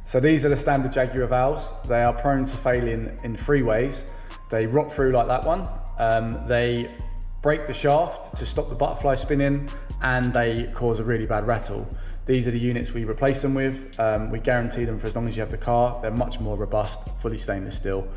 So these are the standard Jaguar valves. They are prone to failing in three ways. They rot through like that one. They break the shaft to stop the butterfly spinning, and they cause a really bad rattle. These are the units we replace them with. We guarantee them for as long as you have the car. They're much more robust, fully stainless steel.